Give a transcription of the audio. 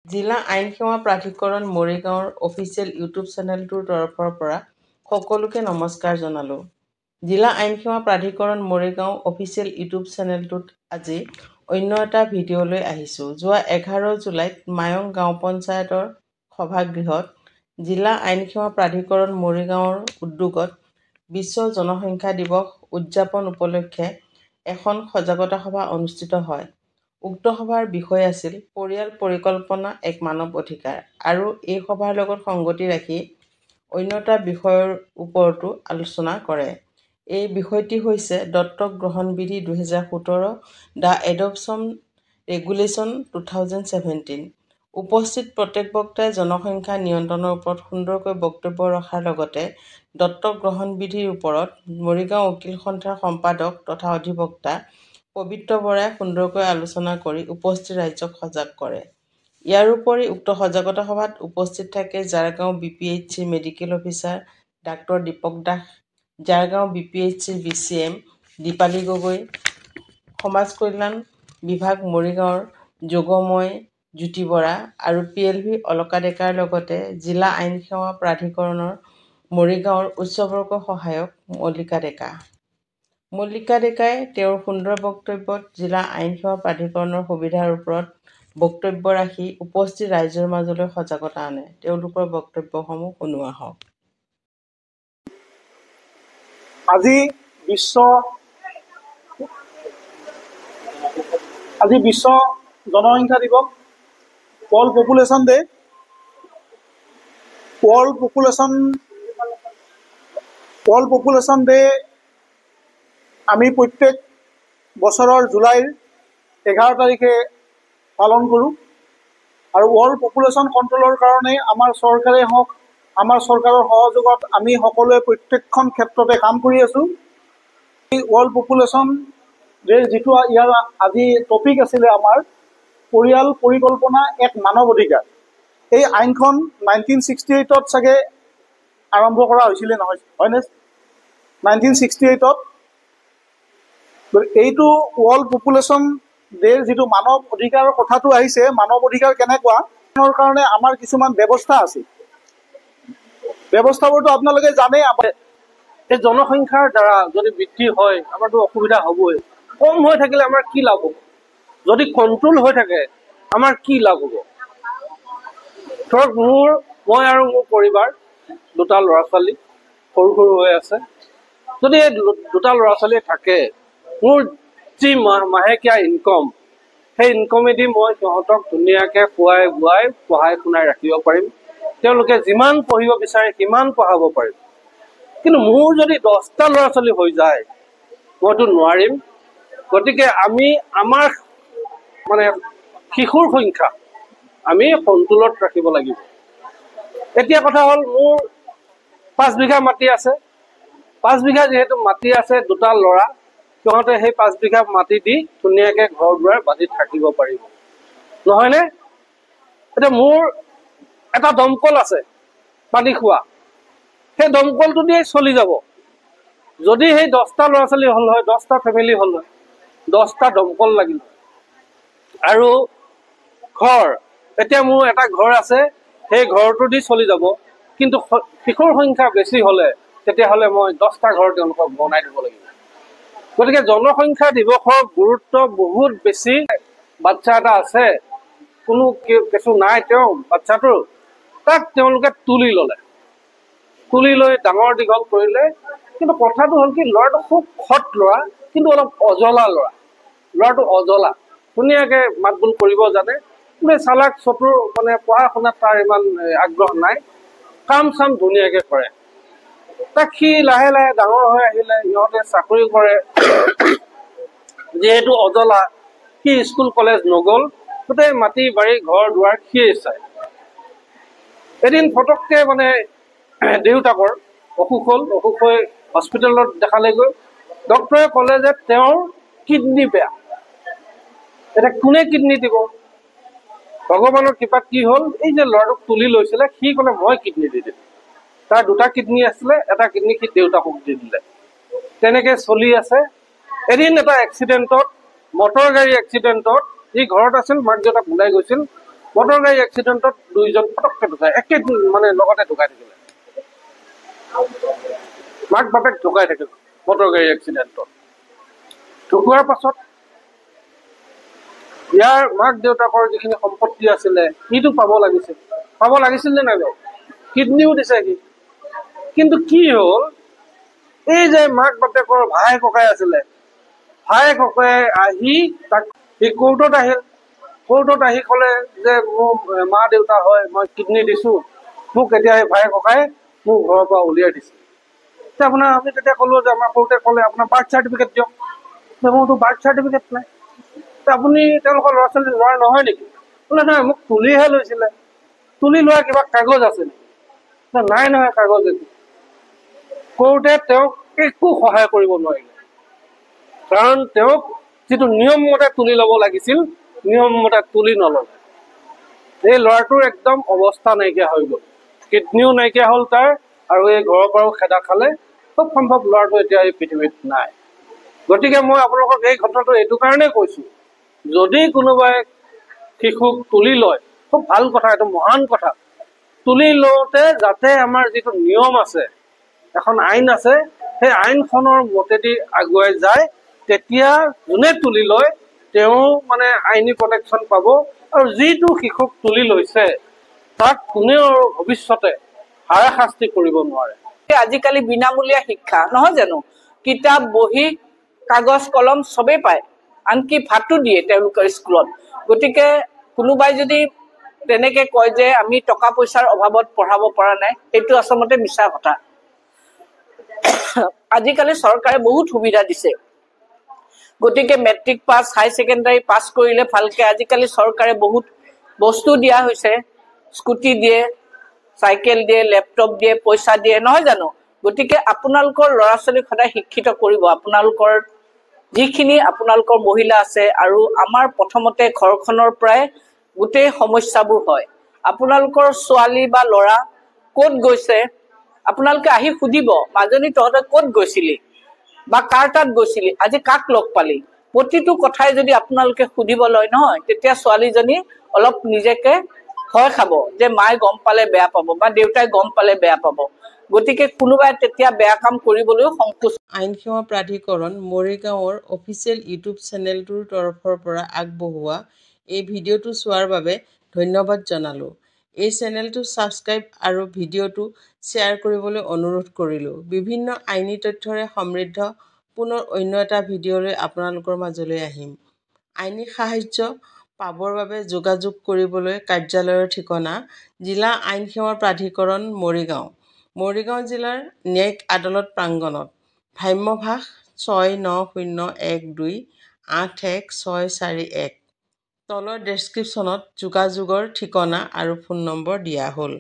জিলা আইন সেৱা প্ৰাধিকৰণ মৰিগাঁৱৰ অফিচিয়েল ইউটিউব চেনেলটোৰ তৰফৰ পৰা সকলোকে নমস্কাৰ জনালোঁ। জিলা আইন সেৱা প্ৰাধিকৰণ মৰিগাঁও অফিচিয়েল ইউটিউব চেনেলটোত আজি অন্য এটা ভিডিঅ' লৈ আহিছোঁ। যোৱা 11 জুলাইত মায়ং গাঁও পঞ্চায়তৰ সভাগৃহত জিলা আইন সেৱা প্ৰাধিকৰণ মৰিগাঁৱৰ উদ্যোগত বিশ্ব জনসংখ্যা দিৱস উদযাপন উপলক্ষে এখন সজাগতা সভা অনুষ্ঠিত হয়। উক্ত সভাৰ বিষয় আছিল পৰিয়াল পৰিকল্পনা এক মানৱ অধিকাৰ আৰু এই সভাৰ লগত সংগতি ৰাখি অন্য এটা বিষয়ৰ ওপৰতো আলোচনা কৰে। এই বিষয়টি হৈছে দত্তক গ্ৰহণ বিধি 2017 দ্য এডপশ্যন ৰেগুলেশ্যন 2017। উপস্থিত প্ৰত্যেক বক্তাই জনসংখ্যা নিয়ন্ত্ৰণৰ ওপৰত সুন্দৰকৈ বক্তব্য ৰখাৰ লগতে দত্তক গ্ৰহণ বিধিৰ ওপৰত মৰিগাঁও উকিল সন্থাৰ সম্পাদক তথা অধিবক্তা পবিত্ৰ বৰাই সুন্দৰকৈ আলোচনা কৰি উপস্থিত ৰাইজক সজাগ কৰে। ইয়াৰ উপৰি উক্ত সজাগতা সভাত উপস্থিত থাকে Jargaon BPHC medical officer doctor Dipak Das, Jargaon BPHC BCM Dipali Gogoi, সমাজ কল্যাণ বিভাগ মৰিগাঁৱৰ যোগময় জ্যোতি বৰা আৰু PLV অলকা ডেকাৰ লগতে জিলা আইন সেৱা প্ৰাধিকৰণৰ মৰিগাঁৱৰ উচ্চবৰ্গ সহায়ক মল্লিকা ডেকা। মল্লিকা ডেকাই তেওঁৰ সুন্দৰ বক্তব্যত জিলা আইন সেৱা প্ৰাধিকৰণৰ সুবিধাৰ ওপৰত বক্তব্য ৰাখি উপস্থিত ৰাইজৰ মাজলৈ সজাগতা আনে। তেওঁলোকৰ বক্তব্যসমূহ শুনোৱা হওক। আজি বিশ্ব জনসংখ্যা দিৱস, world population day. World population day আমি প্ৰত্যেক বছৰৰ জুলাইৰ 11 তাৰিখে পালন কৰোঁ আৰু ৱৰ্ল্ড পপুলেশ্যন কণ্ট্ৰলৰ কাৰণে আমাৰ চৰকাৰেই হওক, আমাৰ চৰকাৰৰ সহযোগত আমি সকলোৱে প্ৰত্যেকখন ক্ষেত্ৰতে কাম কৰি আছোঁ। এই ৱৰ্ল্ড পপুলেশ্যন ডেৰ যিটো ইয়াৰ আজি টপিক আছিলে আমাৰ পৰিয়াল পৰিকল্পনা এক মানৱ অধিকাৰ। এই আইনখন 1968ত চাগে আৰম্ভ কৰা হৈছিলে নহয়, হয়নে? 1968ত এইটো ৱৰ্ল্ড পপুলেশ্যন ডেৰ যিটো মানৱ অধিকাৰৰ কথাটো আহিছে, মানৱ অধিকাৰ কেনেকুৱা কাৰণে আমাৰ কিছুমান ব্যৱস্থা আছে। ব্যৱস্থাবোৰতো আপোনালোকে জানে। এই জনসংখ্যাৰ দ্বাৰা যদি বৃদ্ধি হয় আমাৰতো অসুবিধা হ'বই। কম হৈ থাকিলে আমাৰ কি লাভ হ'ব? যদি কণ্ট্ৰল হৈ থাকে আমাৰ কি লাভ হ'ব? ধৰক মই আৰু মোৰ পৰিবাৰ, দুটা ল'ৰা ছোৱালী সৰু সৰু হৈ আছে। যদি এই দুটা ল'ৰা ছোৱালী থাকে, মোৰ যি মাহেকীয়া ইনকম, সেই ইনকমেদি মই সিহঁতক ধুনীয়াকৈ খুৱাই বোৱাই পঢ়াই শুনাই ৰাখিব পাৰিম। তেওঁলোকে যিমান পঢ়িব বিচাৰে সিমান পঢ়াব পাৰিম। কিন্তু মোৰ যদি 10টা ল'ৰা ছোৱালী হৈ যায় মইতো নোৱাৰিম। গতিকে আমি আমাৰ শিশুৰ সংখ্যা আমি সন্তুলত ৰাখিব লাগিব। এতিয়া কথা হ'ল, মোৰ 5 বিঘা মাটি আছে। 5 বিঘা যিহেতু মাটি আছে, দুটা ল'ৰা, সিহঁতে সেই 5 বিঘা মাটি দি ধুনীয়াকৈ ঘৰ দুৱাৰ বান্ধি থাকিব পাৰিব, নহয়নে? এতিয়া মোৰ এটা দমকল আছে পানী খোৱা, সেই দমকলটো দিয়ে চলি যাব। যদি সেই 10টা ল'ৰা ছোৱালী হ'ল হয়, 10টা ফেমিলি হ'ল হয়, 10টা দমকল লাগিল। আৰু ঘৰ, এতিয়া মোৰ এটা ঘৰ আছে, সেই ঘৰটো দি চলি যাব। কিন্তু শিশুৰ সংখ্যা বেছি হ'লে তেতিয়াহ'লে মই 10টা ঘৰ তেওঁলোকক বনাই দিব লাগিব। গতিকে জনসংখ্যা দিৱসৰ গুৰুত্ব বহুত বেছি। বাচ্ছা এটা আছে, কোনো কিছু নাই, তেওঁ বাচ্ছাটোৰ তাক তেওঁলোকে তুলি লৈ ডাঙৰ দীঘল কৰিলে। কিন্তু কথাটো হ'ল কি, ল'ৰাটো খুব সৎ ল'ৰা, কিন্তু অলপ অজলা ল'ৰা। ল'ৰাটো অজলা, ধুনীয়াকৈ মাত বোল কৰিব জানে, কিন্তু চালাক চতুৰ, পঢ়া শুনাত তাৰ ইমান আগ্ৰহ নাই, কাম চাম ধুনীয়াকৈ কৰে। তাক সি লাহে লাহে ডাঙৰ হৈ আহিলে, সিহঁতে চাকৰি কৰে। যিহেতু অজলা, সি স্কুল কলেজ নগ'ল, গোটেই মাটি বাৰী ঘৰ দুৱাৰ সিয়ে চায়। এদিন ফটককৈ দেউতাকৰ অসুখ হ'ল, অসুখ হৈ হস্পিটেলত দেখালেগৈ। ডক্টৰে ক'লে যে তেওঁৰ কিডনী বেয়া। এতিয়া কোনে কিডনী দিব? ভগৱানৰ কৃপাত কি হ'ল, এই যে ল'ৰাটোক তুলি লৈছিলে সি ক'লে মই কিডনী দি দিম। তাৰ 2টা কিডনী আছিলে, এটা কিডনী সি দেউতাকক দি দিলে। তেনেকৈ চলি আছে। এদিন এটা এক্সিডেণ্টত, মটৰ গাড়ী এক্সিডেণ্টত, সি ঘৰত আছিল, মাক দেউতাক ওলাই গৈছিল, মটৰ গাড়ী এক্সিডেণ্টত 2জন পটককৈ ঢুকাই, একে মানে লগতে ঢুকাই থাকিলে। মাক বাপেক ঢুকাই থাকিল মটৰ গাড়ী এক্সিডেণ্টত। ঢুকোৱাৰ পাছত ইয়াৰ মাক দেউতাকৰ যিখিনি সম্পত্তি আছিলে সিটো পাব লাগিছিল নে নাই বাৰু? কিডনীও দিছে সি। কিন্তু কি হ'ল, এই যে মাক বাপেকৰ ভাই ককাই আছিলে, ভাই ককাই আহি তাক সি কোৰ্টত আহিল। কোৰ্টত আহি ক'লে যে মোৰ মা দেউতা হয়, মই কিডনী দিছোঁ, মোক এতিয়া এই ভাই ককাই মোক ঘৰৰ পৰা উলিয়াই দিছে। আপোনাৰ আমি তেতিয়া ক'লো যে আমাৰ সৰুতে ক'লে আপোনাৰ বাৰ্থ চাৰ্টিফিকেট দিয়ক। মোৰতো বাৰ্থ চাৰ্টিফিকেট নাই। আপুনি তেওঁলোকৰ ল'ৰা ছোৱালী ল'ৰা নহয় নেকি? বোলে নহয়, মোক তুলিহে লৈছিলে। তুলি লোৱা কিবা কাগজ আছে নেকি? নাই নহয় কাগজ একো। কোৰ্টে তেওঁক একো সহায় কৰিব নোৱাৰিলে, কাৰণ তেওঁক যিটো নিয়ম মতে তুলি ল'ব লাগিছিল নিয়ম মতে তুলি নল'লে। এই ল'ৰাটোৰ একদম অৱস্থা নাইকিয়া হৈ গ'ল, কিডনীও নাইকিয়া হ'ল তাৰ, আৰু এই ঘৰৰ পৰাও খেদা খালে। খুব সম্ভৱ ল'ৰাটো এতিয়া এই পৃথিৱীত নাই। গতিকে মই আপোনালোকক এই ঘটনাটো এইটো কাৰণেই কৈছোঁ, যদি কোনোবাই শিশুক তুলি লয়, খুব ভাল কথা, এইটো মহান কথা। তুলি লওঁতে যাতে আমাৰ যিটো নিয়ম আছে, এখন আইন আছে, সেই আইনখনৰ মতেদি আগুৱাই যায়, তেতিয়া যোনে তুলি লয় তেওঁ মানে আইনী প্ৰটেকশ্যন পাব। আৰু যিটো শিশুক তুলি লৈছে তাক কোনেও ভৱিষ্যতে হাৰাশাস্তি কৰিব নোৱাৰে। আজিকালি বিনামূলীয়া শিক্ষা নহয় জানো? কিতাপ বহি কাগজ কলম চবেই পায়, আনকি ভাতো দিয়ে তেওঁলোকৰ স্কুলত। গতিকে কোনোবাই যদি তেনেকে কয় যে আমি টকা পইচাৰ অভাৱত পঢ়াব পৰা নাই, সেইটো আচলতে মিছা কথা। আজিকালি চৰকাৰে বহুত সুবিধা দিছে। গতিকে মেট্ৰিক পাছ, হাই ছেকেণ্ডাৰী পাছ কৰিলে ভালকে আজিকালি চৰকাৰে বহুত বস্তু দিয়া হৈছে, স্কুটি দিয়ে, চাইকেল দিয়ে, লেপটপ দিয়ে, পইচা দিয়ে, নহয় জানো? গতিকে আপোনালোকৰ ল'ৰা ছোৱালীক সদায় শিক্ষিত কৰিব। আপোনালোকৰ যিখিনি আপোনালোকৰ মহিলা আছে, আৰু আমাৰ প্ৰথমতে ঘৰখনৰ পৰাই গোটেই সমস্যাবোৰ হয়। আপোনালোকৰ ছোৱালী বা ল'ৰা ক'ত গৈছে আপোনালোকে আহি সুধিব, মাজনী তহঁতে ক'ত গৈছিলি বা কাৰ তাত গৈছিলি, আজি কাক লগ পালি, প্ৰতিটো কথাই যদি আপোনালোকে সুধিব লয় নহয়, তেতিয়া ছোৱালীজনী অলপ নিজকে ভয় খাব যে মায়ে গম পালে বেয়া পাব বা দেউতাই গম পালে বেয়া পাব। গতিকে কোনোবাই তেতিয়া বেয়া কাম কৰিবলৈও সংকোচ। আইন সেৱা প্ৰাধিকৰণ মৰিগাঁৱৰ অফিচিয়েল ইউটিউব চেনেলটোৰ তৰফৰ পৰা আগবঢ়োৱা এই ভিডিঅ'টো চোৱাৰ বাবে ধন্যবাদ জনালোঁ। এই চেনেলটো ছাবস্ক্ৰাইব আৰু ভিডিঅ'টো শ্বেয়াৰ কৰিবলৈ অনুৰোধ কৰিলোঁ। বিভিন্ন আইনী তথ্যৰে সমৃদ্ধ পুনৰ অন্য এটা ভিডিঅ'লৈ আপোনালোকৰ মাজলৈ আহিম। আইনী সাহায্য পাবৰ বাবে যোগাযোগ কৰিবলৈ কাৰ্যালয়ৰ ঠিকনা: জিলা আইন সেৱা প্ৰাধিকৰণ, মৰিগাঁও, মৰিগাঁও জিলাৰ ন্যায়িক আদালত প্ৰাংগণত। ভ্ৰাম্যভাষ 6901281641। তলৰ ডেছক্ৰিপশ্যনত যোগাযোগৰ ঠিকনা আৰু ফোন নম্বৰ দিয়া হ'ল।